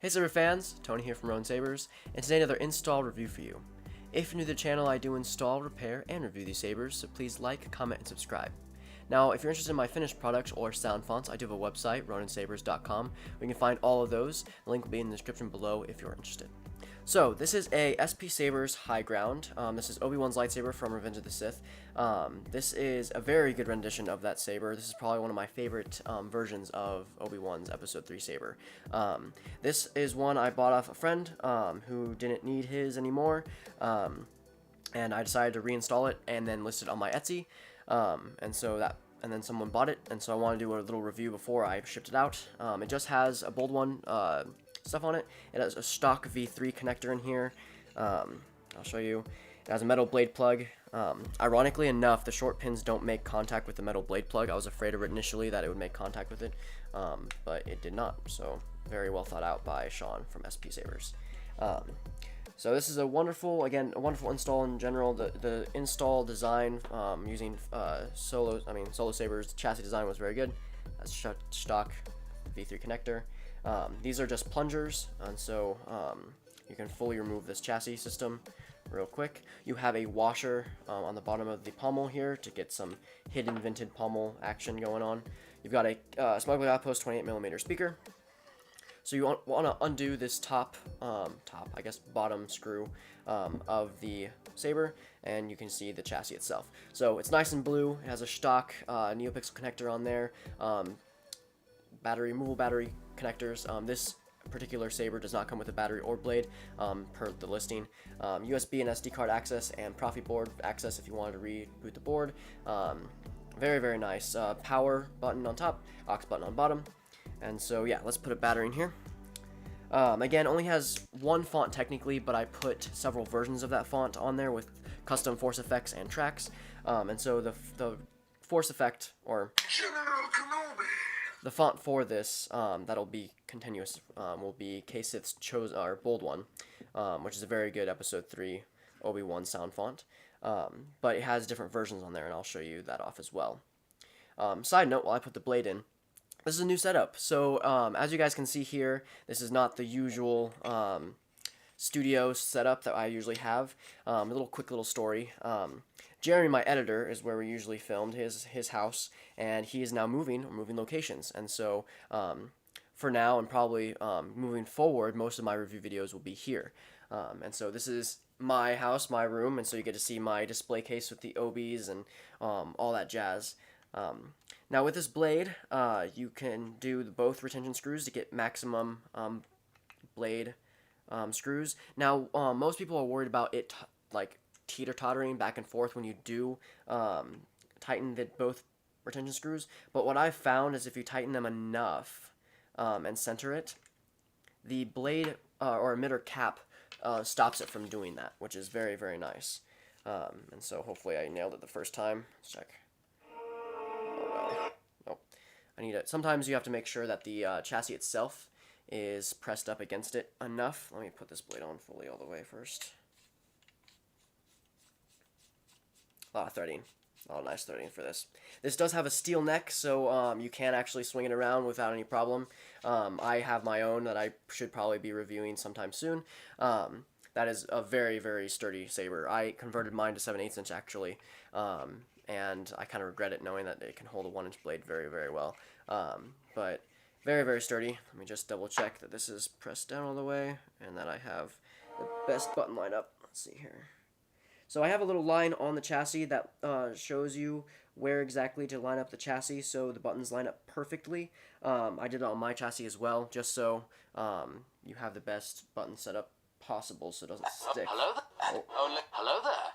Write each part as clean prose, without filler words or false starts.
Hey Saber fans, Tony here from Sabers, and today another install review for you. If you're new to the channel, I do install, repair, and review these sabers, so please like, comment, and subscribe. Now, if you're interested in my finished products or sound fonts, I do have a website, roninsabers.com, where you can find all of those. The link will be in the description below if you're interested. So, this is a SP Sabers High Ground. This is Obi Wan's lightsaber from Revenge of the Sith. This is a very good rendition of that saber. This is probably one of my favorite versions of Obi Wan's Episode 3 saber. This is one I bought off a friend who didn't need his anymore, and I decided to reinstall it and then list it on my Etsy. And then someone bought it, and so I want to do a little review before I shipped it out. It just has a bold one stuff on it. It has a stock V3 connector in here. I'll show you. It has a metal blade plug. Ironically enough, the short pins don't make contact with the metal blade plug. I was afraid of it initially that it would make contact with it, but it did not. So very well thought out by Sean from SP Sabers. So this is a wonderful install in general. The install design using Solo Sabers chassis design was very good. That's stock V3 connector. These are just plungers, and so you can fully remove this chassis system real quick. You have a washer on the bottom of the pommel here to get some hidden vented pommel action going on. You've got a Smuggler Outpost 28mm speaker. So you want to undo this bottom screw of the saber, and you can see the chassis itself. So it's nice and blue. It has a stock Neopixel connector on there. Removable battery connectors. This particular saber does not come with a battery or blade per the listing. USB and SD card access and proffie board access if you wanted to reboot the board. Very, very nice. Power button on top, aux button on bottom. And so yeah, let's put a battery in here. Again, only has one font technically, but I put several versions of that font on there with custom force effects and tracks. And so the force effect, or General Kenobi, the font for this that'll be continuous will be K-Sith's bold one, which is a very good Episode 3 Obi Wan sound font. But it has different versions on there, and I'll show you that off as well. Side note, while I put the blade in, this is a new setup. So as you guys can see here, this is not the usual studio setup that I usually have. A quick little story. Jeremy, my editor, is where we usually filmed his house, and he is now moving locations. And so for now and probably moving forward, most of my review videos will be here. And so this is my house, my room, and so you get to see my display case with the Obis and all that jazz. Now with this blade, you can do both retention screws to get maximum blade screws. Now most people are worried about it teeter-tottering back and forth when you do tighten both retention screws, but what I've found is if you tighten them enough and center it, the blade or emitter cap stops it from doing that, which is very, very nice. And so hopefully I nailed it the first time. Let's check. Sometimes you have to make sure that the chassis itself is pressed up against it enough. Let me put this blade on fully all the way first. A lot of threading. A lot of nice threading for this. This does have a steel neck, so you can actually swing it around without any problem. I have my own that I should probably be reviewing sometime soon. That is a very, very sturdy saber. I converted mine to 7/8 inch actually. And I kind of regret it knowing that it can hold a 1-inch blade very, very well. But very, very sturdy. Let me just double check that this is pressed down all the way and that I have the best button line up. Let's see here. So I have a little line on the chassis that shows you where exactly to line up the chassis so the buttons line up perfectly. I did it on my chassis as well, just so you have the best button setup possible so it doesn't stick. Hello there. Oh. Hello there.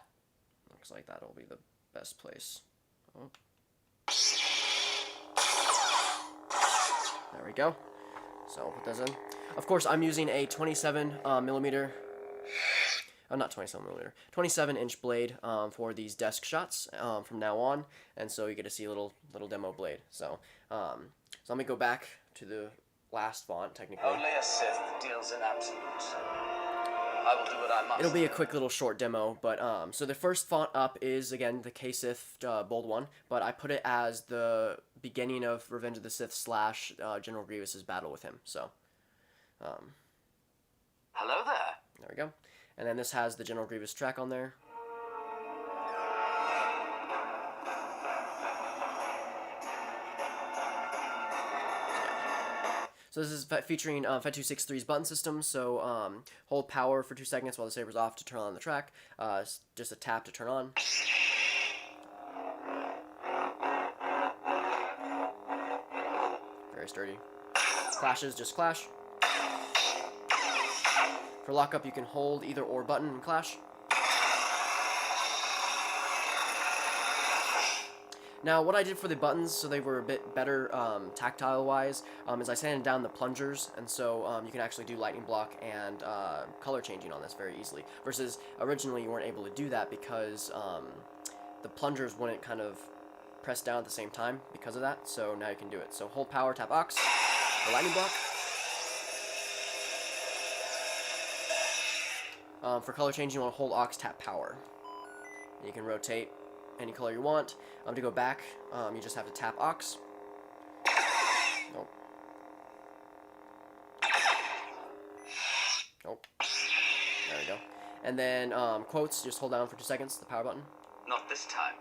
Looks like that'll be the best place. Oh. There we go. So I'll put those in. Of course, I'm using a 27mm. Not 27mm. 27-inch blade for these desk shots from now on, and so you get to see a little demo blade. So, so let me go back to the last font technically. Only a Sith deals in absolutes. I will do what I must. It'll be a quick little short demo, but so the first font up is again the K-Sith bold one, but I put it as the beginning of Revenge of the Sith / General Grievous's battle with him. So Hello there. There we go. And then this has the General Grievous track on there. So this is featuring Fed263's button system, so hold power for 2 seconds while the saber's off to turn on the track. Just a tap to turn on. Very sturdy. Clashes, just clash. For lockup, you can hold either or button and clash. Now, what I did for the buttons, so they were a bit better tactile-wise, is I sanded down the plungers, and so you can actually do lightning block and color changing on this very easily. Versus, originally you weren't able to do that because the plungers wouldn't kind of press down at the same time because of that, so now you can do it. So hold power, tap Aux, for lightning block. For color changing, you want to hold Aux, tap power. And you can rotate any color you want. To go back, you just have to tap Aux. Nope. Nope. There we go. And then quotes, just hold down for 2 seconds, the power button. Not this time.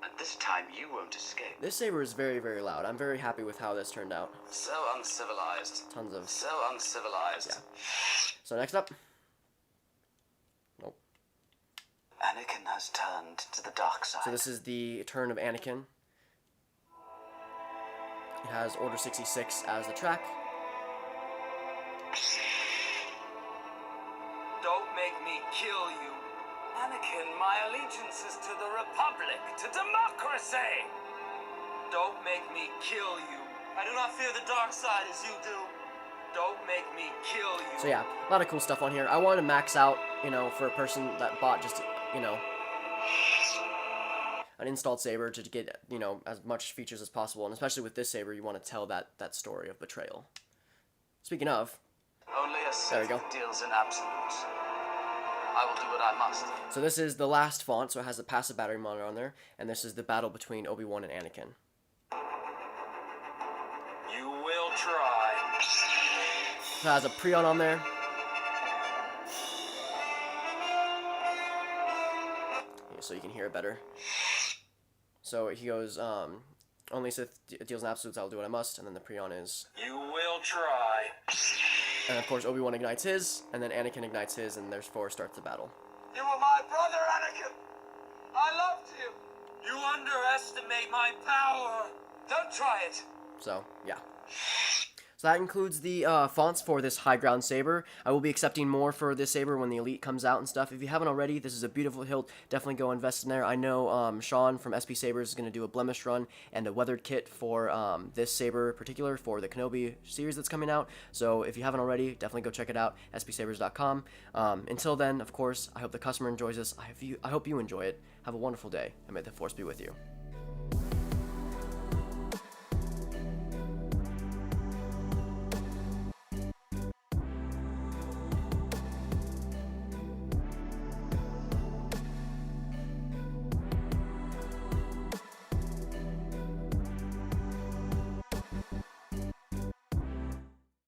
And this time you won't escape. This saber is very, very loud. I'm very happy with how this turned out. So uncivilized. Tons of... So uncivilized. Yeah. So next up. Nope. Anakin has turned to the dark side. So this is the turn of Anakin. It has Order 66 as the track. Don't make me kill you. Anakin, my allegiance is to the Republic, to democracy. Don't make me kill you. I do not fear the dark side as you do. Don't make me kill you. So yeah, a lot of cool stuff on here. I wanted to max out, for a person that bought just, an installed saber to get, as much features as possible. And especially with this saber, you want to tell that story of betrayal. Speaking of... Only a Sith deals in absolutes. I will do what I must. So this is the last font, so it has the passive battery monitor on there. And this is the battle between Obi Wan and Anakin. You will try. So it has a Prion on there. So you can hear it better. So he goes, only Sith deals in absolutes, I'll do what I must, and then the Prion is... You will try. And of course Obi-Wan ignites his, and then Anakin ignites his, and therefore starts the battle. You were my brother, Anakin! I loved you! You underestimate my power! Don't try it! So, yeah. So that includes the fonts for this high ground saber. I will be accepting more for this saber when the Elite comes out and stuff. If you haven't already, this is a beautiful hilt. Definitely go invest in there. I know Sean from SP Sabers is going to do a blemish run and a weathered kit for this saber in particular for the Kenobi series that's coming out. So if you haven't already, definitely go check it out, spsabers.com. Until then, of course, I hope the customer enjoys this. I hope you enjoy it. Have a wonderful day, and may the Force be with you.